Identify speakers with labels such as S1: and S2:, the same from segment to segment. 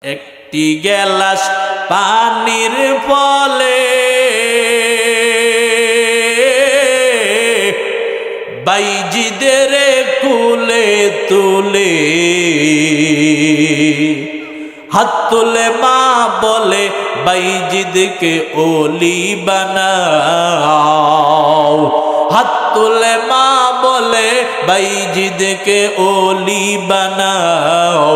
S1: একটি গেলাস পানির ফলে বাইজিদের কুলে তুলে হাত তুলে মা বলে বাইজিদকে ওলি বানাও। হাত তুলে মা বলে বাইজিদকে ওলি বানাও।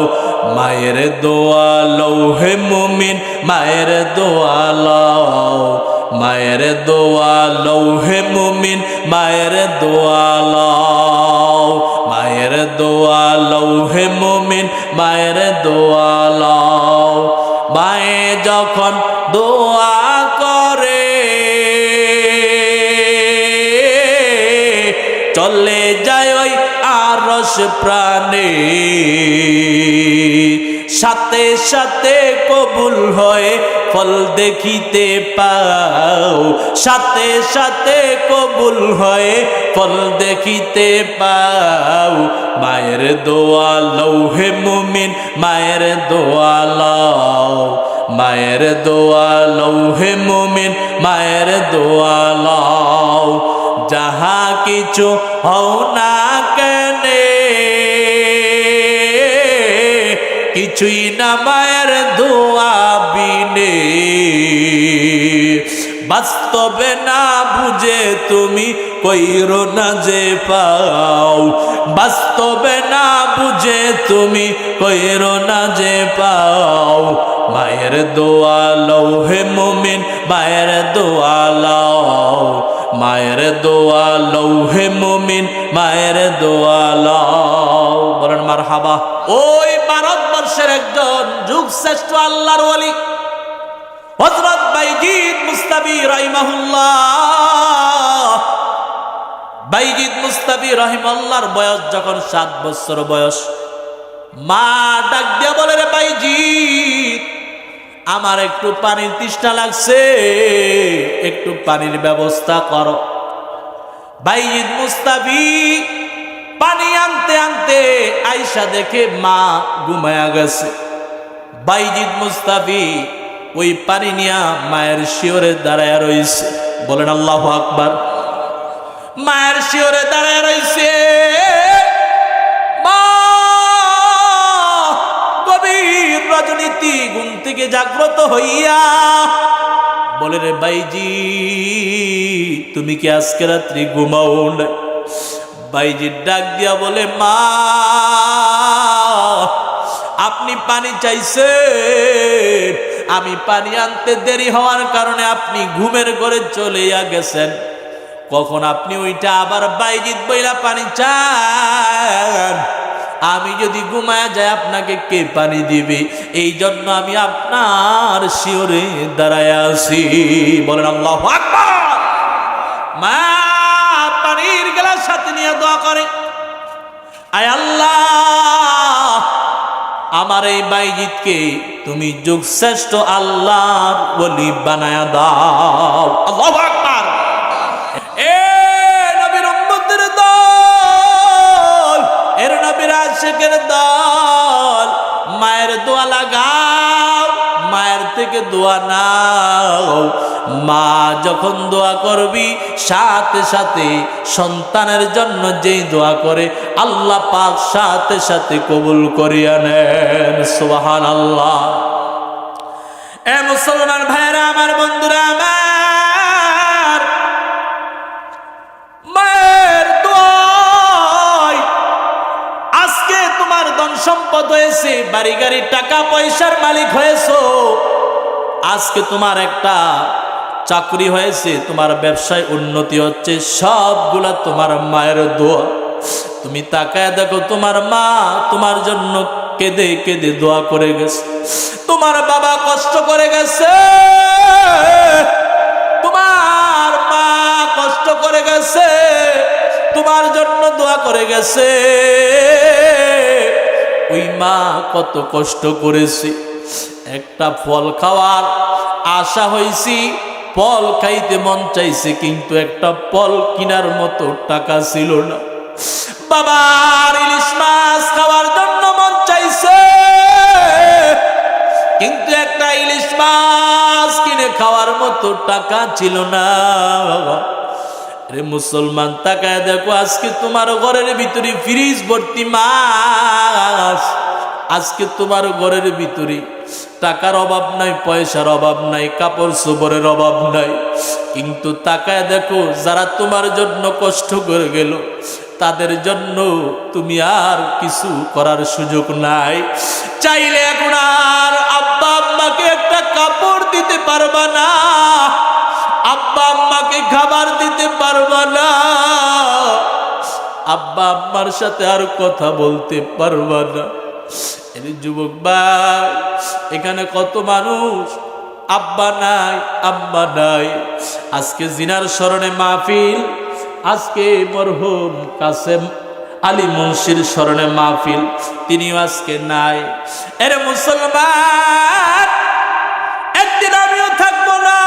S1: মায়ের দোয়া লৌহে মুমিন মায়ের দোয়া লও। মায়ের দোয়া লৌহে মুমিন মায়ের দোয়া লও। মায়ের দোয়া লৌহে মুমিন মায়ের দোয়া লও। মায়ে যখন দোয়া করে চলে যায় ওই আরশ প্রাণে, সাথে সাথে কবুল হয়ে ফল দেখিতে পাও। সাথে সাথে কবুল হয়ে ফল দেখিতে পাও। মায়ের দোয়া লৌহে মুমিন মায়ের দোয়া লও। মায়ের দোয়া লৌহে মুমিন মায়ের দোয়া লও। যাহা কিছু হও না কেনে কিছুই না মায়ের দোয়া বিনে। বাস্তবে না বুঝে তুমি কইরো না যে পাও। বাস্তবে না বুঝে তুমি কইরো না যে পাও। মায়ের দোয়া লৌহে মুমিন মায়ের দোয়া লও। মায়ের দোয়া লৌহে মুমিন মায়ের দোয়া লও। বলেন মারহাবা। ওই ভারতবর্ষের একজন যুগ শ্রেষ্ঠ আল্লাহর ওলি হযরত বাইজিদ মুস্তাফি রাহিমাহুল্লাহ। বাইজিদ মুস্তাফি রাহিমাহুল্লাহর বয়স যখন 7 বছর বয়স, মা ডাক দিয়া বলে, রে বাইজিদ আমার একটু পানির তৃষ্ণা লাগছে, একটু পানির ব্যবস্থা করো। বাইজিদ মুস্তাফি পানি আনতে আনতে আয়েশা দেখে মা ঘুমায়া গেছে। বাইজিদ মুস্তাফি ওই পানি নিয়া মায়ের শিওরে দাঁড়ায় রইছে। বলেন আল্লাহু আকবার। মায়ের শিওরে দাঁড়ায় রইছে। মা গভীর রজনীতি ঘুম থেকে জাগ্রত হইয়া বলে, রে বাইজি তুমি কি আজকে রাত্রি ঘুমাও না? বাইজি ডাক দিয়া বলে, মা আপনি পানি চাইছেন, আমি পানি আনতে দেরি হওয়ার কারণে আপনি ঘুমের ঘরে চলে গেছেন। কখন আপনি ওইটা আবার বাইজিদ বইলা পানি চান? আমি যদি ঘুমায়া যাই আপনাকে কে পানি দিবে? এই জন্য আমি আপনার শিওরে দাঁড়ায় আছি। বলেন আল্লাহু আকবার। মা পানির গ্লাস সাথে নিয়ে দোয়া করে, আয় আল্লাহ আমার এই বাইজিদকে তুমি যুগ শ্রেষ্ঠ আল্লাহর ওলি বানায়া দাও। আল্লাহু আকবার। এ নবীর উম্মতের দল, এর নবীর আশিকের দল, মায়ের দোয়া লাগাও, মায়ের থেকে দোয়া নাও। মা যখন দোয়া করবি সাথে সাথে সন্তানের জন্য যেই দোয়া করে আল্লাহ পাক সাথে সাথে কবুল করিয়া নেন। সুবহানাল্লাহ। এ মুসলমান ভাইরা আমার, বন্ধুরা আমার, মায়ের দোয়ায় আজকে তোমার ধন সম্পদ হয়েছে, বাড়ি গাড়ি টাকা পয়সার মালিক হয়েছো। আজকে তোমার একটা চাকরি হয়েছে, তোমার ব্যবসায় উন্নতি হচ্ছে, সবগুলা তোমার মায়ের দোয়া। তুমি তাকায় দেখো তোমার মা তোমার জন্য কেঁদে কেঁদে দোয়া করে গেছে। তোমার বাবা কষ্ট করে গেছে, তোমার মা কষ্ট করে গেছে, তোমার জন্য দোয়া করে গেছে। ওই মা কত কষ্ট করেছে। একটা ফল খাওয়ার আশা হয়েছি, ফল খাইতে মন চাইছে, কিন্তু একটা ফল কেনার মতো টাকা ছিল না। বাবার ইলিশ মাছ খাওয়ার জন্য মন চাইছে, একটা ইলিশ মাছ কিনে খাওয়ার মতো টাকা ছিল না। রে মুসলমান, তাকায় দেখো আজকে তোমার ঘরের ভিতরে ফ্রিজ ভর্তি মাছ। আজকে তোমার ঘরের ভিতরে টাকার অভাব নাই, পয়সার অভাব নাই, কাপড় চোপড়ের অভাব নাই, কিন্তু তাকায় দেখো যারা তোমার জন্য কষ্ট করে গেল তাদের জন্য তুমি আর কিছু করার সুযোগ নাই। চাইলে এখন আর আব্বা আম্মাকে একটা কাপড় দিতে পারবা না, আব্বা আম্মাকে খাবার দিতে পারবা না, আব্বা আম্মার সাথে আর কথা বলতে পারবা না। এই যুবক ভাই, এখানে কত মানুষ আব্বা নাই, আম্মা নাই। আজকে জিনার স্মরণে মাহফিল, আজকে মরহুম কাসেম আলী মুন্সির স্মরণে মাহফিল, তিনিও আজকে নাই। এর মুসলমান, একদিন আমিও থাকবো না,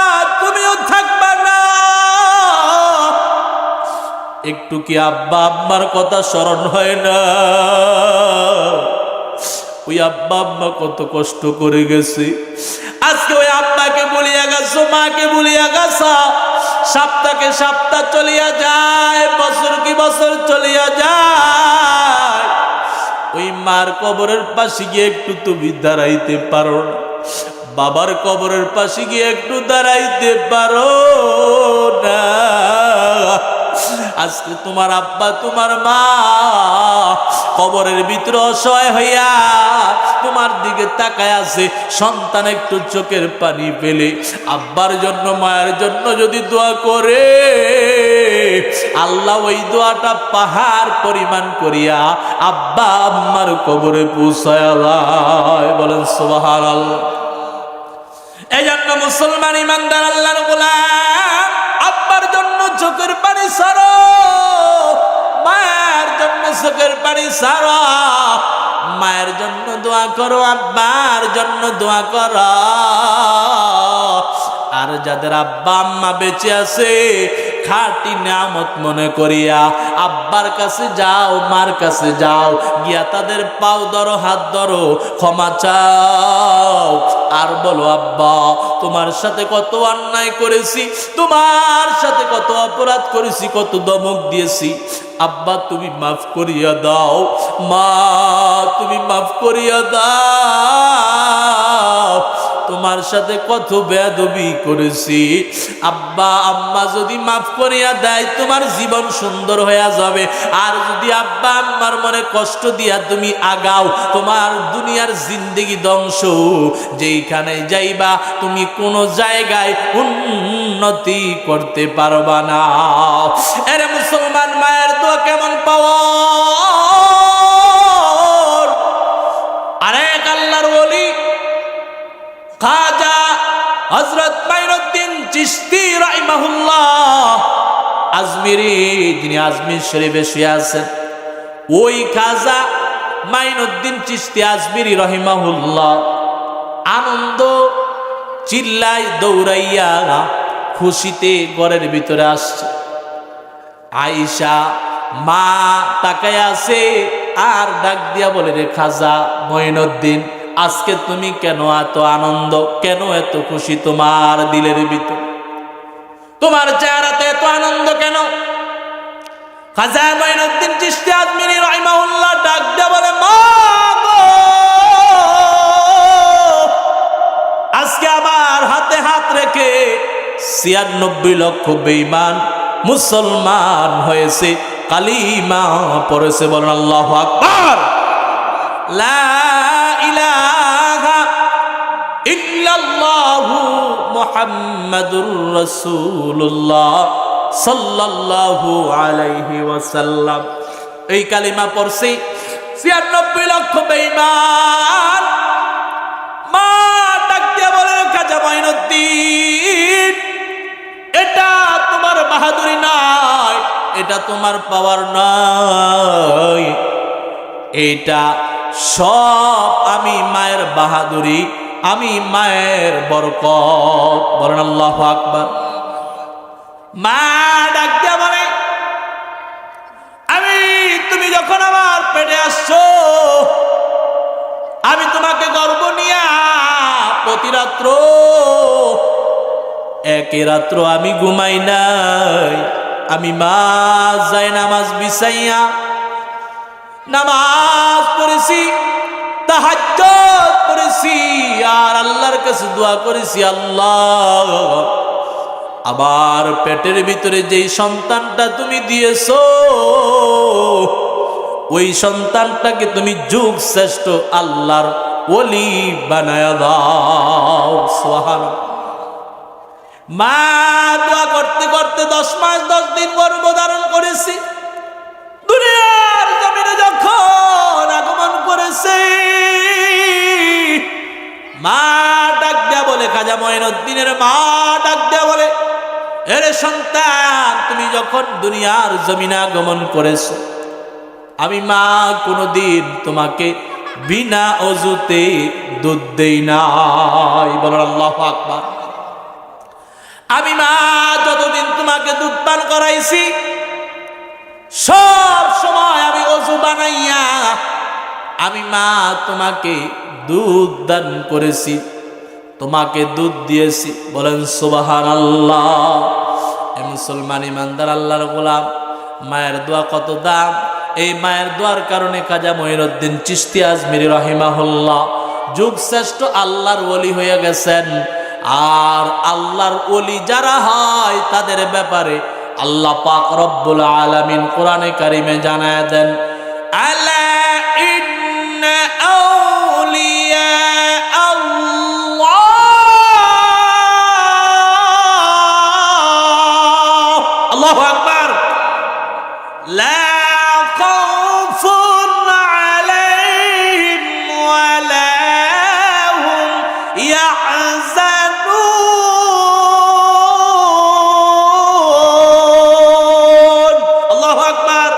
S1: তুমিও থাকবা না। একটু কি আব্বা আম্মার কথা স্মরণ হয় না? ওই আব্বা আম্মা কত কষ্ট করে গেছে, আজকে ওই আব্বাকে বলিয়া গেছো, মাকে বলিয়া গেছো, সপ্তাহকে সপ্তাহ চলিয়া যায়, বছর কি বছর চলিয়া যায়। ওই মার কবরের পাশে গিয়ে একটু তুমি দাঁড়াইতে পারো না, বাবার কবরের পাশে গিয়ে একটু দাঁড়াইতে পারো না। আজকে তোমার আব্বা তোমার মা কবরের ভিতরে অসহায় হইয়া তোমার দিকে তাকায় আছে। সন্তান একটু চোখের পানি পেলে আব্বার জন্য মায়ের জন্য যদি দোয়া করে, আল্লাহ ওই দোয়াটা পাহাড় পরিমাণ করিয়া আব্বা আম্মার কবরে পৌঁছায়। বলেন সুবহানাল্লাহ। এই জন্য মুসলমান ইমানদার আল্লাহর গোলাম, আব্বার জন্য চোখের পানি ছাড়ো, মায়ের জন্য চোখের পানি ছাড়ো, মায়ের জন্য দোয়া করো, আব্বার জন্য দোয়া করো। আর যাদের আব্বা আম্মা বেঁচে আছে, খাঁটি নিয়ামত মনে করিয়া আব্বার কাছে যাও, মার কাছে যাও, গিয়া তাদের পাও ধরো, হাত ধরো, ক্ষমা চাও, আর বলো আব্বা তোমার সাথে কত অন্যায় করেছি, তোমার সাথে কত অপরাধ করেছি, কত ধমক দিয়েছি, আব্বা তুমি মাফ করিয়া দাও, মা তুমি মাফ করিয়া দাও, তোমার সাথে কত বেয়াদবি করেছি। আব্বা আম্মা যদি মাফ করিয়া দেয় তোমার জীবন সুন্দর হয়ে যাবে। আর যদি আব্বা আম্মার মনে কষ্ট দিয়া তুমি আগাও, তোমার দুনিয়ার জিন্দেগি ধ্বংস। যেইখানে যাইবা তুমি কোনো জায়গায় উন্নতি করতে পারবা না। এরে মুসলমান, মায়ের দোয়া কেমন পাওয়া। আরেক আল্লাহর ওলি খাজা হযরত মাইনুদ্দিন চিশতি রাহিমাহুল্লাহ আজমিরি, যিনি আজমির শরীফে শুয়ে আছেন, ওই খাজা মাইনুদ্দিন চিশতি আজমিরি রাহিমাহুল্লাহ আনন্দ চিল্লাই দৌড়াইয়া খুশিতে ঘরের ভিতরে আসছে। আয়েশা মা তাকায় আছে আর ডাক দিয়া বলে, রে খাজা মাইনুদ্দিন, আজকে তুমি কেন এত আনন্দ, কেন এত খুশি তোমার দিলের ভিতর, তোমার চেহারাতে এত আনন্দ কেন? খাজা মাইনুদ্দিন চিশতি আজমিরি রাহিমাহুল্লাহ ডাক দিয়া বলে, মা গো, আজকে আমার হাতে হাত রেখে ৯৬ লক্ষ বেঈমান মুসলমান হয়েছে, কালিমা পড়েছে। বলেন আল্লাহু আকবার। লা ইলাহা ইল্লাল্লাহু মুহাম্মাদুর রাসূলুল্লাহ সাল্লাল্লাহু আলাইহি ওয়াসাল্লাম। এই কালিমা পড়ছে ৯৬ লক্ষ বেঈমান। মা ডাক দিয়ে বলে, খাজা মাইনুদ্দিন, এটা তোমার বাহাদুরি নয়, এটা তোমার পাওয়ার নয়, এটা সব আমি মায়ের বাহাদুরি, আমি মায়ের বরকত। বলেন আল্লাহু আকবার। মা ডাক দিয়া বলে, তুমি যখন আমার পেটে আসছো, আমি তোমাকে গর্ব নিয়া 8টি রাত্র, একে রাত্র আমি ঘুমাই নাই। আমি মা যায় নামাজ বিছাইয়া নামাজ পড়েছি, তাহাজ্জুদ পড়েছি, আর আল্লাহর কাছে দোয়া করেছি, আল্লাহ আমার পেটের ভিতরে যেই সন্তানটা তুমি দিয়েছো, ওই সন্তানটাকে তুমি যুগ শ্রেষ্ঠ আল্লাহর ওলি বানায়া দাও। সুবহানাল্লাহ। মা দোয়া করতে করতে 10 মাস 10 দিন গর্ভধারণ করেছি। দুনিয়ার জমিনে যখন আগমন করেছে, মা ডাক দেয়া বলে, খাজা মঈনুদ্দিনের মা ডাক দেয়া বলে, এরে সন্তান, তুমি যখন দুনিয়ার জমিনে আগমন করেছো, আমি মা কোনদিন তোমাকে বিনা অজুতে দুধ দেই নাই। বলেন আল্লাহু আকবার। আমি মা যতদিন তোমাকে দুধ পান করাইছি, সব সময় আমি অজু বানাইয়া আমি মা তোমাকে দুধ দান করেছি, তোমাকে দুধ দিয়েছি। বলেন সুবহানাল্লাহ। এ মুসলমান ইমানদার আল্লাহর গোলাম, মায়ের দোয়া কত দাম। এই মায়ের দোয়ার কারণে খাজা মঈনুদ্দিন চিশতি আজমিরি রাহিমাহুল্লাহ যুগ শ্রেষ্ঠ আল্লাহর ওলি হয়ে গেছেন। আর আল্লাহর ওলি যারা হয় তাদের ব্যাপারে আল্লাহ পাক রব্বুল আলামিন কোরআনে কারিমে জানায় দেন, আলা ইন্না আউলিয়া আল্লাহ, আল্লাহু আকবার, লা খাউফুন আলাইহিম ওয়ালা হুম ইয়াহজানুন। আল্লাহু আকবার।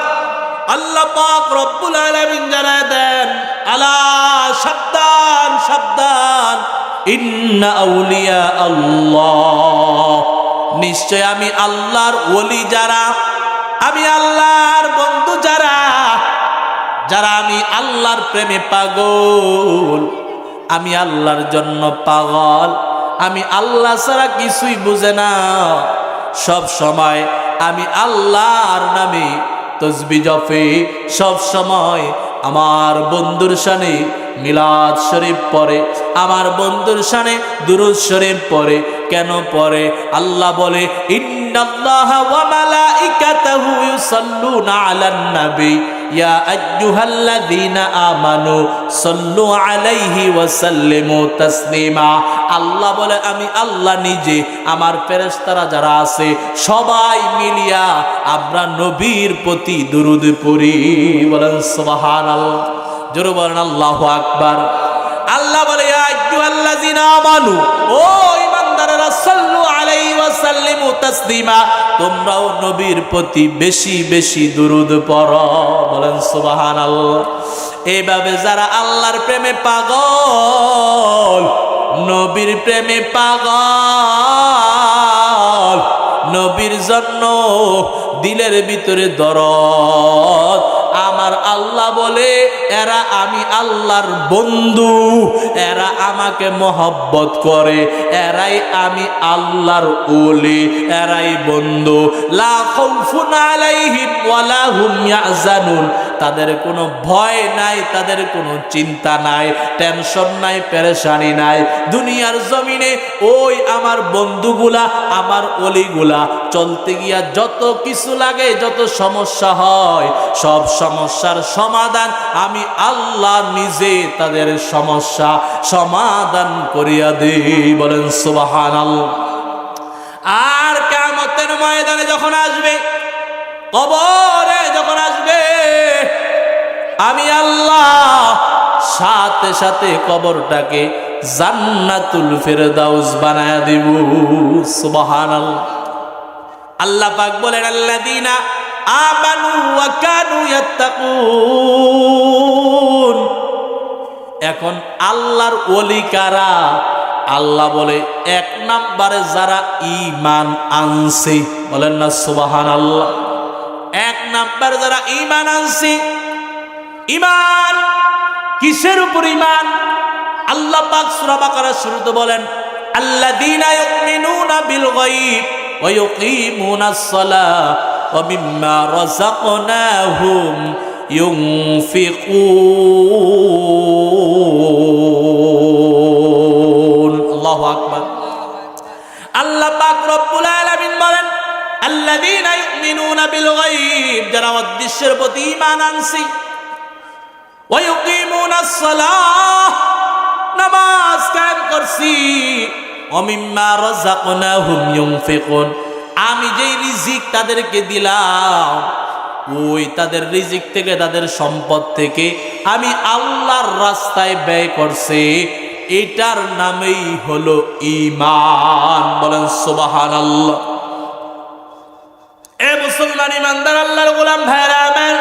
S1: আল্লাহ পাক রব্বুল আলামিন জানায় দেন, আলা, সাবধান সাবধান, ইন্না আউলিয়া আল্লাহ, নিশ্চয় আমি আল্লাহর ওলি যারা, আমি আল্লাহর বন্ধু যারা, যারা আমি আল্লাহর প্রেমে পাগল, আমি আল্লাহর জন্য পাগল, আমি আল্লাহ ছাড়া কিছুই বুঝে না, সব সময় আমি আল্লাহর নামে তসবিহ জপে, সব সময় আমার বন্ধুর শানে মিলাদ শরীফ পড়ে, আমার বন্ধুর শানে দুরূদ শরীফ পড়ে। কেন পড়ে? আল্লাহ বলে, ইন্নাল্লাহা ওয়া মালাইকাতাহু ইউসাল্লুনা আলান নবী ইয়া আইয়ুহাল্লাযীনা আমানু সাল্লু আলাইহি ওয়া সাল্লিমু তাসলিমা। আল্লাহ বলে, আমি আল্লাহ নিজে, আমার ফেরেশতারা যারা আছে সবাই মিলিয়া আমরা নবীর প্রতি দুরূদ পড়ি। বলেন সুবহানাল্লাহ। জোরে বলেন আল্লাহু আকবার। আল্লাহ বলে, ইয়া আইয়ুহাল্লাযীনা আমানু, ও ইমানদারেরা, সাল্লু আলাইহি ওয়া সাল্লিমু তাসলিমা, তোমরাও নবীর প্রতি বেশি বেশি দুরূদ পড়ো। বলেন সুবহানাল্লাহ। এইভাবে যারা আল্লাহর প্রেমে পাগল, নবীর প্রেমে পাগল, নবীর জন্য দিলের ভিতরে দরদ, আমার আল্লাহ বলে এরা আমি আল্লাহর বন্ধু, এরা আমাকে মহব্বত করে, এরাই আমি আল্লাহর ওলি, এরাই বন্ধু। লা খাউফুন আলাইহিম ওয়ালা হুম ইয়াহজানুন, তাদের কোনো ভয় নাই, তাদের কোনো চিন্তা নাই, টেনশন নাই, পেরেশানি নাই। দুনিয়ার জমিনে ওই আমার বন্ধুগুলা, আমার ওলিগুলা চলতে গিয়া যত কিছু লাগে, যত সমস্যা হয়, সব সমস্যার সমাধান আমি আল্লাহ নিজে তাদের সমস্যা সমাধান করিয়া দেই। বলেন সুবহানাল্লাহ। আর কিয়ামতের ময়দানে যখন আসবে, কবরে যখন আসবে, আমি আল্লাহ সাথে সাথে কবরটাকে জান্নাতুল ফেরদাউস বানায়া দিব। সুবহানাল্লাহ। আল্লাহ পাক বলেন, আল্লাযীনা আমানু ওয়া কানু ইয়াত্তাকুন। এখন আল্লাহর ওলি কারা? আল্লাহ বলে, এক নম্বরে যারা ঈমান আনছে। বলেন না সুবহানাল্লাহ। এক নাম্বার যারা ঈমান আনছে। ঈমান কিসের উপর ঈমান? আল্লাহ পাক সূরা বাকারার শুরুতে বলেন আল্লাযীনা ইউমিনুনা বিল গায়ব ওয়া ইউকিমুনাস সালাহ ওয়া মিম্মা রাযাকনাহুম ইউনফিকুন। আল্লাহু আকবার। আল্লাহ পাক রব্বুল আলামিন বলেন আল্লাযীনা ইউমিনুনা বিল গায়ব, যারা অদৃশ্যের প্রতি ঈমান আনছে, ওয়া ইউকিমুনাস সালাহ, নামাজ কায়েম করছি, ওয়া মিম্মা রাযাকনাহুম ইউনফিকুন, আমি যেই রিজিক তাদেরকে দিলাম ওই তাদের রিজিক থেকে, তাদের সম্পদ থেকে আমি আল্লাহর রাস্তায় ব্যয় করছে, এটার নামেই হলো ঈমান। বলেন সুবহানাল্লাহ। এ মুসলমান ইমানদার আল্লাহর গোলাম ভাইরা আমার,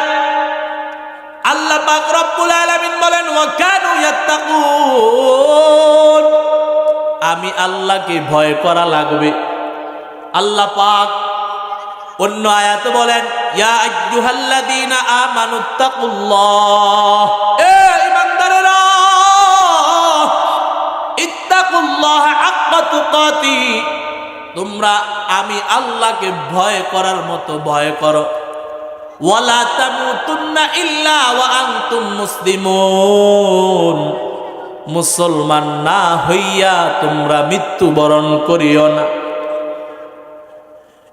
S1: আল্লাহ পাক রব্বুল আলামিন বলেন ওয়া কানু ইয়াত্তাকুন, আমি আল্লাহকে ভয় করা লাগবে। আল্লাহ পাক অন্য আয়াতে বলেন ইয়া আইয়ুহাল্লাযীনা আমানুত্তাকুল্লাহ, এ ঈমানদারেরা ইত্তাকুল্লাহ হাক্কা তুকাতি, তোমরা আমি আল্লাহকে ভয় করার মতো ভয় করো। ওয়ালা তামুতুন্না ইল্লা ওয়া আনতুম মুসলিমুন, মুসলমান না হইয়া তোমরা মৃত্যুবরণ করিও না,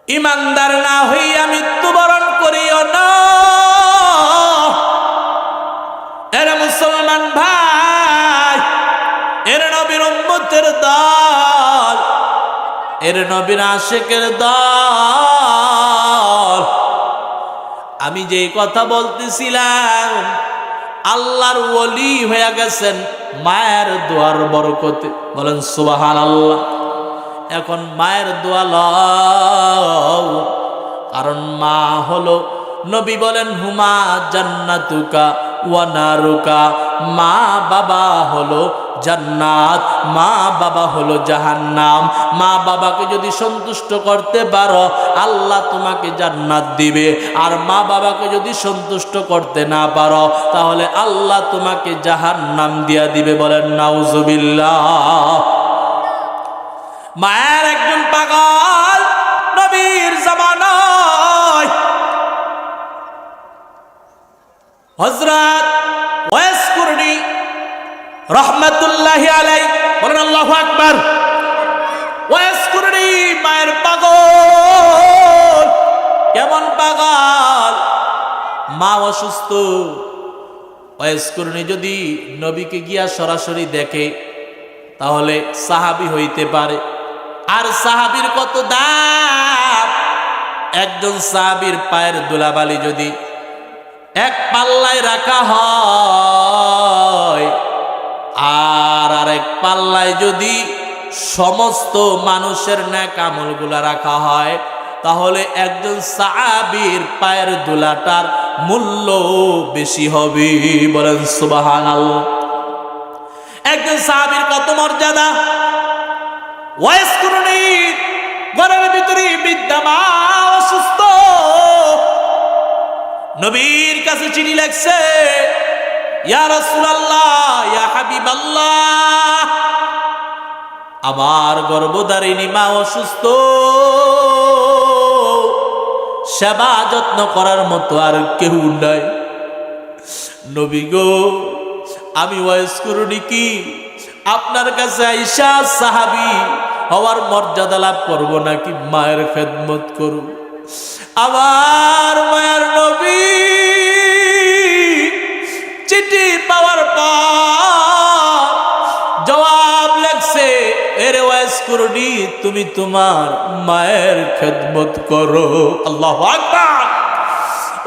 S1: ইমানদার না হইয়া মৃত্যুবরণ করিও না। এরা মুসলমান ভাই, এর নবীর উম্মতের দল, এর নবীর আশিকের দল। আমি যেই কথা বলতেছিলাম, আল্লাহর ওলি হয়ে গেছেন মায়ের দোয়ার বরকতে। বলেন সুবহানাল্লাহ। এখন মায়ের দোয়া লও, কারণ মা হলো, নবী বলেন হুমা জান্নাতুকা ওয়া নারুকা, মা বাবা হলো জান্নাত, মা বাবা হলো জাহান্নাম। মা বাবাকে যদি সন্তুষ্ট করতে পারো আল্লাহ তোমাকে জান্নাত দিবে, আর মা বাবাকে যদি সন্তুষ্ট করতে না পারো তাহলে আল্লাহ তোমাকে জাহান্নাম দিয়া দিবে। বলেন নাউজুবিল্লাহ। মায়ের একজন পাগল নবীর জামানায় হযরত ওয়াইস কুরনি রাহমাতুল্লাহি আলাইহি, বলেন আল্লাহু আকবার। ওয়াইস কুরনি মায়ের পাগল। কেমন পাগল? মা অসুস্থ, ওয়াইস কুরনি যদি নবীকে গিয়া সরাসরি দেখে তাহলে সাহাবী হইতে পারে। আর সাহাবীর কত দাম! একজন সাহাবীর পায়ের ধুলাবালি যদি এক পাল্লায় রাখা হয় আর আরেক পাল্লায় যদি সমস্ত মানুষের নেক আমলগুলা রাখা হয়, তাহলে একজন সাহাবীর পায়ের ধুলাটার মূল্য বেশি হবে। বলেন সুবহানাল্লাহ। একজন সাহাবীর কত মর্যাদা! ওয়াইস কুরনি ঘরের ভিতরে বৃদ্ধা মা অসুস্থ, নবীর কাছে চিঠি লিখছে, ইয়া রাসূলুল্লাহ, ইয়া হাবিবাল্লাহ, আমার গর্ভধারিণী মা অসুস্থ, সেবা যত্ন করার মতো আর কেউ নাই। নবী গো, আমি ওয়াইস কুরনি কি আপনার কাছে আইসা সাহাবী হওয়ার মর্যাদা লাভ করব নাকি মায়ের খেদমত করব? আমার মায়ের নবী চিঠি পাওয়ার পর জবাব লেখছে, এরে ওয়াইস কুরনি, তুমি তোমার মায়ের খেদমত করো। আল্লাহু আকবার।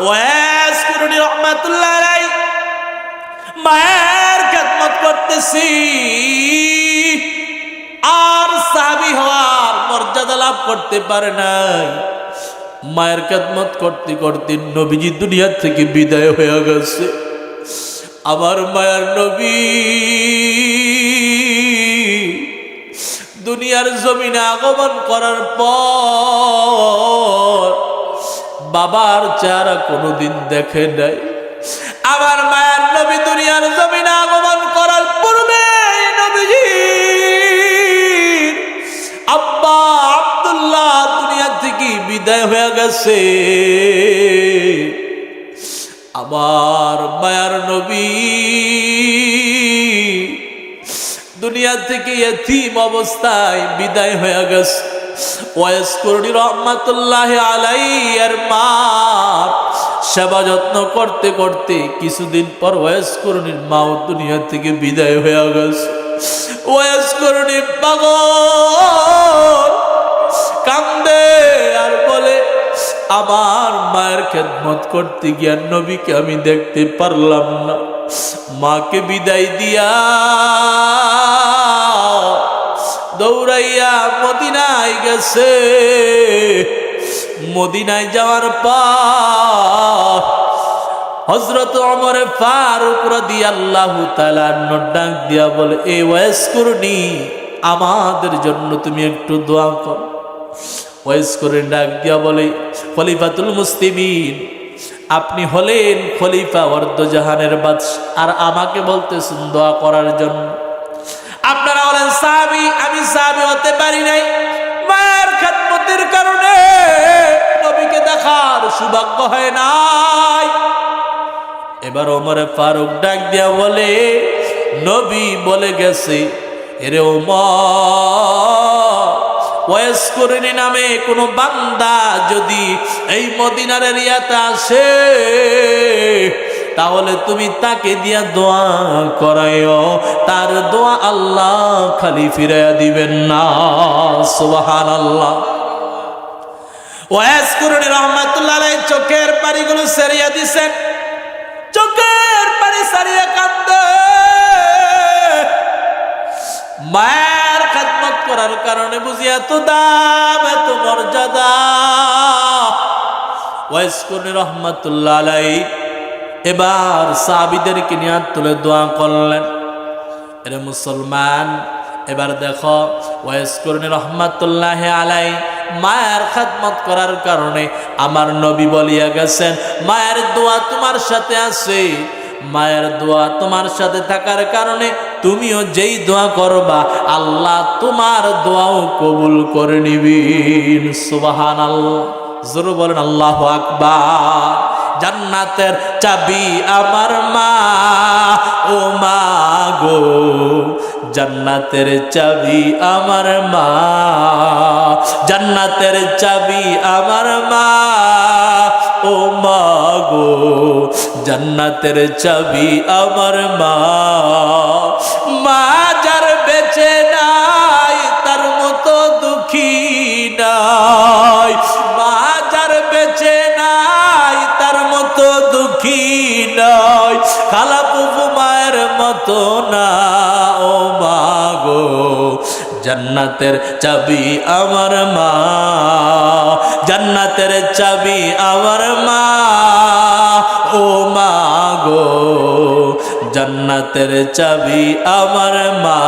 S1: ওয়াইস কুরনি রাহমাতুল্লাহ আলাইহি মায়ের খেদমত করতেছি, আর সাহাবী হওয়ার মর্যাদা লাভ করতে পারে নাই। মায়ের খেদমত করতে করতে নবীজি দুনিয়া থেকে বিদায় হয়ে গেছে। আমার মায়ের নবী দুনিয়ার জমিনে আগমন করার পর বাবার চেহারা কোনোদিন দেখে নাই। আমার মায়ের নবী দুনিয়ার জমিনে আগমন করার পূর্বে বিদায় হয়ে গেছে। আমার মায়ার নবী দুনিয়া থেকে ইতিম অবস্থায় বিদায় হয়ে গেছে। ওয়াইস করণী রহমাতুল্লাহ আলাইহির মা সেবা যত্ন করতে করতে কিছুদিন পর ওয়াইস করণীর মাও দুনিয়া থেকে বিদায় হয়ে গেছে। ওয়াইস করণী পাগল কান্দে আর বলে, আমার মায়ের খেদমত করতে গিয়ে নবীকে আমি দেখতে পারলাম না। মাকে বিদায় দিয়া দৌড়াইয়া মদিনায় গেছে। মদিনায় যাওয়ার পর হযরত ওমর ফারুক রাদিয়াল্লাহু তাআলা ডাক দিয়া বলে, এ ওয়াইস করণী, আমাদের জন্য তুমি একটু দোয়া কর। ওয়াইস করে ডাক দিয়া বলে, খলিফাতুল মুসলিমিন, আপনি হলেন খলিফা অর্ধজাহানের বাদশা, আর আমাকে বলতেছেন দোয়া করার জন্য? আপনারা হলেন সাহাবী, আমি সাহাবী হতে পারি নাই। মায়ের খেদমতের কারণে নবীকে দেখার সৌভাগ্য হয় নাই। এবার ওমর ফারুক ডাক দিয়া বলে, নবী বলে গেছে, এরে ওমর, ওয়াইস করণী নামে কোনো বান্দা যদি এই মদিনার এরিয়াতে আসে, তাহলে তুমি তাকে দিয়া দোয়া করাইও, তার দোয়া আল্লাহ খালি ফিরাইয়া দিবেন না। সুবহানাল্লাহ। ওয়াইস করণী রহমাতুল্লাহ আলাইহি চোখের পানিগুলো সেরিয়া দিছেন, চোখের পানি সারিয়া কান্দে। মায়ের খেদমত করার কারণে বুঝি এত দাম, এত মর্যাদা। ওয়াইস করণী রহমাতুল্লাহ আলাইহি এবার সাহাবীদেরকে নিয়ে হাত তুলে দোয়া করলেন। এরে মুসলমান, এবার দেখো ওয়াইস করণী রহমাতুল্লাহ আলাইহি মায়ের খেদমত করার কারণে আমার নবী বলিয়া গেছেন, মায়ের দোয়া তোমার সাথে আছে। মায়ের দোয়া তোমার সাথে থাকার কারণে তুমিও যেই দোয়া করবা আল্লাহ তোমার দোয়াও কবুল করে নিবেন। সুবহানাল্লাহ। জোরে বলেন আল্লাহু আকবার। জান্নাতের চাবি আমার মা, ও মা গো, জান্নাতের চাবি আমার মা, জান্নাতের চাবি আমার মা, ও মা গো, জান্নাতের চাবি আমার মা। মা যার বেঁচে নাই তার মতো দুঃখী নাই, মা যার বেঁচে নাই তার মতো দুঃখী নাই, খালা ফুফু মায়ের মতো না, ও মা গো, জান্নাতের চাবি আমার মা, জান্নাতের চাবি আমার মা, ও মা গো, জান্নাতের চাবি আমার মা।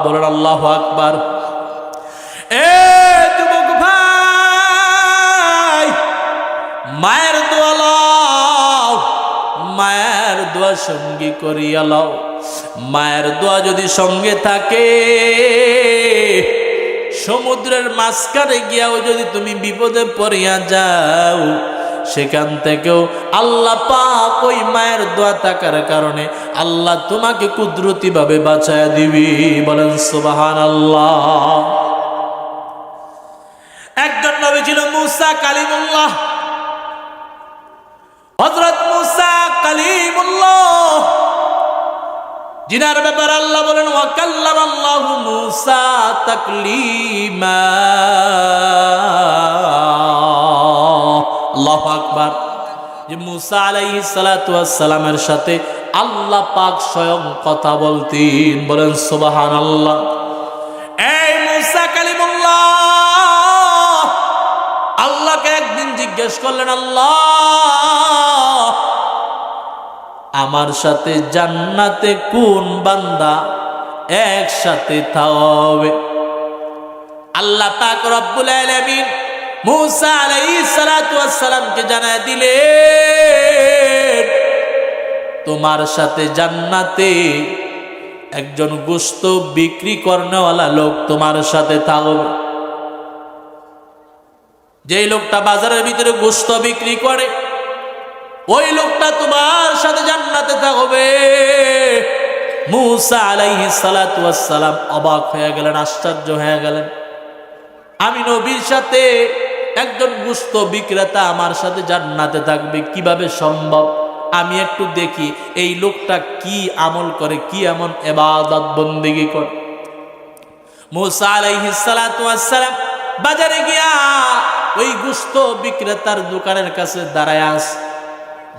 S1: বলেন আল্লাহু আকবার। এ যুবক ভাই, মায়ের দোয়া লও, মায়ের দোয়া সঙ্গী করিয়া লও। মায়ের দোয়া যদি সঙ্গে থাকে, সমুদ্রের মাঝখানে গিয়াও যদি তুমি বিপদে পড়িয়া যাও, সেখান থেকেও আল্লাহ পাক ওই মায়ের দোয়া থাকার কারণে আল্লাহ তোমাকে কুদরতি ভাবে বাঁচায়া দিবি। বলেন সুবহানাল্লাহ। একজন নবী ছিল মুসা কালিমুল্লাহ। হযরত মুসা কালিমুল্লাহ, জিনার ব্যাপার আল্লাহ বলেন ওয়া কাল্লামাল্লাহু মুসা তাকলিমা। আল্লাহু আকবার। যে মুসা আলাইহিস সালাতু ওয়াস সালামের সাথে আল্লাহ পাক স্বয়ং কথা বলতেন। বলেন সুবহানাল্লাহ। এই মুসা কালিমুল্লাহ আল্লাহকে একদিন জিজ্ঞেস করলেন, আল্লাহ, আমার সাথে জান্নাতে কোন বান্দা একসাথে থাকবে? আল্লাহ পাক রব্বুল আলামিন মুসা আলাইহিস সালাতু ওয়াস সালামকে জানায় দিলেন, তোমার সাথে জান্নাতে একজন গোশত বিক্রি করনেওয়ালা লোক তোমার সাথে থাকবে। যেই লোকটা বাজারের ভিতরে গোশত বিক্রি করে ওই লোকটা তোমার সাথে জান্নাতে থাকবে। মূসা আলাইহিস সালাতু ওয়াস সালাম অবাক হয়ে গেলেন, আশ্চর্য হয়ে গেলেন, আমি নবীর সাথে একজন গোশত বিক্রেতা আমার সাথে জান্নাতে থাকবে, কিভাবে সম্ভব? আমি একটু দেখি এই লোকটা কি আমল করে, কি এমন ইবাদত বন্দেগী করে। মূসা আলাইহিস সালাতু ওয়াস সালাম বাজারে গিয়া ওই গোশত বিক্রেতার দোকানের কাছে দাঁড়ায় আছে।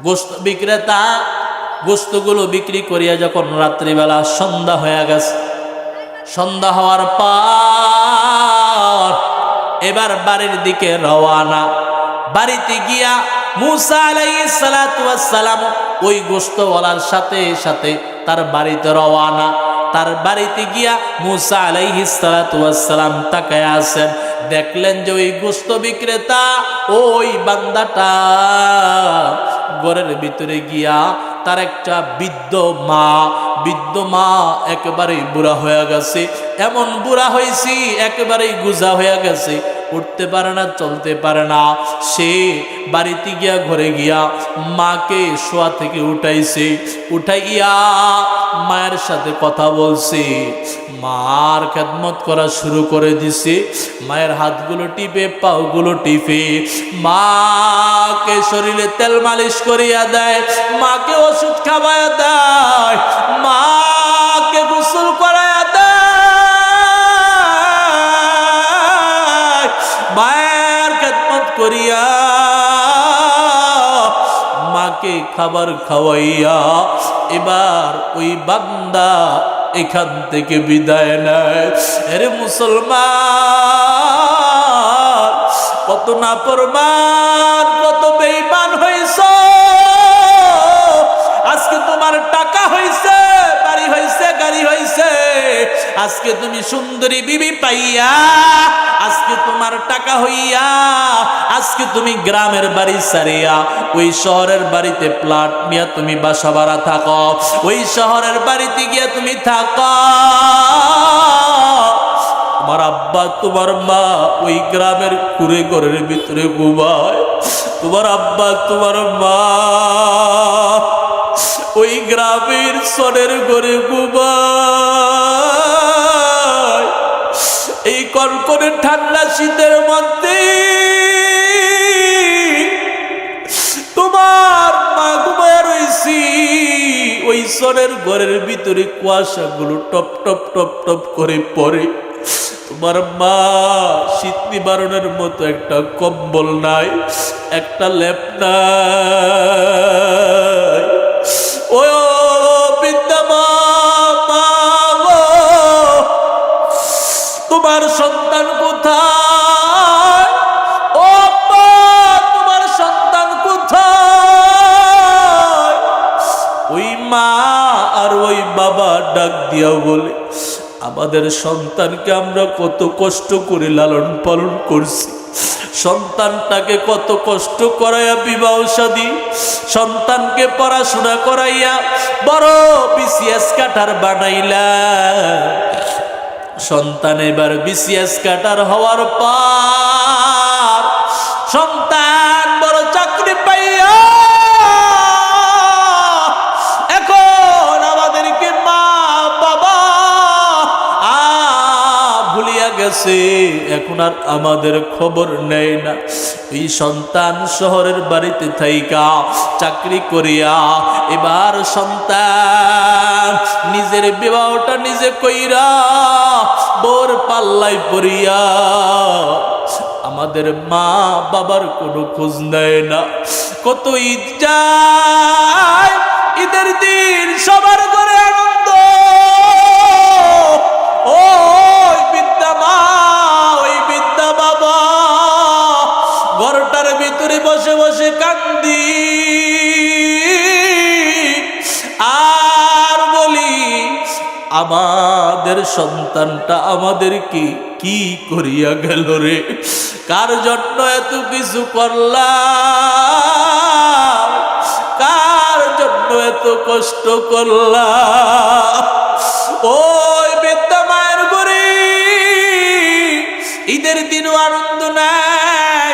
S1: গোশত বিক্রেতা গোশতগুলো বিক্রি করিয়া যখন রাত্রিবেলা সন্ধ্যা হয়ে গেছে, সন্ধ্যা হওয়ার পর এবার বাড়ির দিকে রওয়ানা। বাড়িতে গিয়া মূসা আলাইহিস সালাতু ওয়াস সালাম ওই গোশতওয়ালার সাথে সাথে তার বাড়িতে রওয়ানা। তার বাড়িতে গিয়া মূসা আলাইহিস সালাতু ওয়াস সালাম তাকায় আছেন, দেখলেন যে ওই গোশত বিক্রেতা ওই বান্দাটা ঘরের ভিতরে গিয়া তার একটা বৃদ্ধ মা একেবারে বুড়া হয়ে গেছে, এমন বুড়া হয়েছি একেবারে গুজা হয়ে গেছে, উঠতে পারে না, চলতে পারে না। সে বাড়িতে গিয়া ঘরে গিয়া মাকে শোয়া থেকে উঠাইছে, উঠাইয়া মায়ের সাথে কথা বলছে, মার খেদমত করা শুরু করে দিছে। মায়ের হাতগুলো টিপে, পাগুলো টিপে, মাকে শরীরে তেল মালিশ করিয়া দেয়, মাকে ওষুধ খাওয়াইয়া দেয়, মাকে গোসল করাইয়া দেয়। মায়ের খেদমত করিয়া মাকে খাবার খাওয়াইয়া এবার ওই বান্দা এখান থেকে বিদায় নেয়। আরে মুসলমান, কত নাফরমান, কত বেঈমান হইছ। আজকে তোমার টাকা হইছে, বাড়ি হইছে, গাড়ি হইছে, আজকে তুমি সুন্দরী বিবি পাইয়া, আজকে তোমার টাকা হইয়া, আজকে তুমি গ্রামের বাড়ি ছাড়িয়া ওই শহরের বাড়িতে প্লট নিয়ে তুমি বাসা ভাড়া থাকো, ওই শহরের বাড়িতে গিয়ে তুমি থাকো। তোমার আব্বা তোমার মা ওই গ্রামের কুড়ে ঘরের ভিতরে ঘুমায়, তোমার আব্বা তোমার মা ওই গ্রামের সনের ঘরে ঘুমায়। এই কনকনে ঠান্ডা শীতের মধ্যে তোমার মা ঘুমায় রইছি, ওই সনের ঘরের ভিতরে কুয়াশাগুলো টপ টপ টপ টপ করে পড়ে। তোমার মা শীত নিবারণের মতো একটা কম্বল নাই, একটা লেপ নাই। ও বিদ্যা মা, তোমার সন্তান কোথায়? ও মা, তোমার সন্তান কোথায়? ওই মা আর ওই বাবা ডাক দিয়া বলে, আমাদের সন্তানকে আমরা কত কষ্ট করে লালন পালন করছি, সন্তানটাকে কত কষ্ট করাইয়া বিবাহ শাদী, সন্তানকে পড়াশোনা করাইয়া বড় বিসিএস কাটার বানাইলা। সন্তান এবার বিসিএস কাটার হওয়ার পর সন্তান বড় চাকরি পাইয়া এখন আমাদেরকে মা বাবা ভুলিয়া গেছে, এখন আর আমাদের খবর নেয় না। এই সন্তান শহরের বাড়িতে থাইকা চাকরি করিয়া এবার সন্তান নিজের বিবাহটা নিজে কইরা বোর পাল্লাই পড়িয়া আমাদের মা বাবার কোনো খোঁজ নেয় না। কত ঈদ যায়, ঈদের দিন সবার ঘরে আনন্দ, ওই বিদ্যা মা ওই বিদ্যা বাবা ঘরটার ভিতরে বসে বসে কান্দি আর বলি, আমাদের সন্তানটা আমাদেরকে কি করিয়া গেল রে, কার জন্য এত কিছু করলাম, কার জন্য এত কষ্ট করলাম। ওই বিদ্যা মায়ের ঘরে ঈদের দিনও আনন্দ নাই,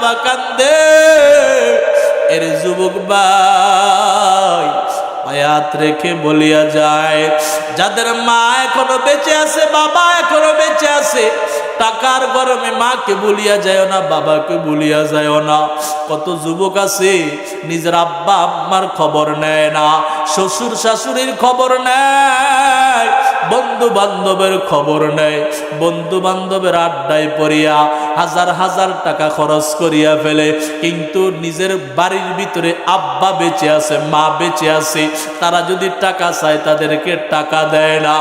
S1: বাবা কান্দে। এর যুবক ভাই আয়াত রেখে বলিয়া যায়, যাদের মা এখনো বেঁচে আছে, বাবা এখনো বেঁচে আছে, টাকার গরমে মাকে ভুলিয়া যায় না, বাবাকে ভুলিয়া যায় না। কত যুবক আছে নিজের আব্বা আম্মার খবর নেয় না, শ্বশুর শাশুড়ির খবর নেয়, বন্ধু বান্ধবের খবর নেয়, বন্ধু বান্ধবের আড্ডায় পড়িয়া হাজার হাজার টাকা খরচ করিয়া ফেলে, কিন্তু নিজের বাড়ির ভিতরে আব্বা বেঁচে আছে, মা বেঁচে আছে, তারা যদি টাকা চায় তাদেরকে টাকা দেয় না।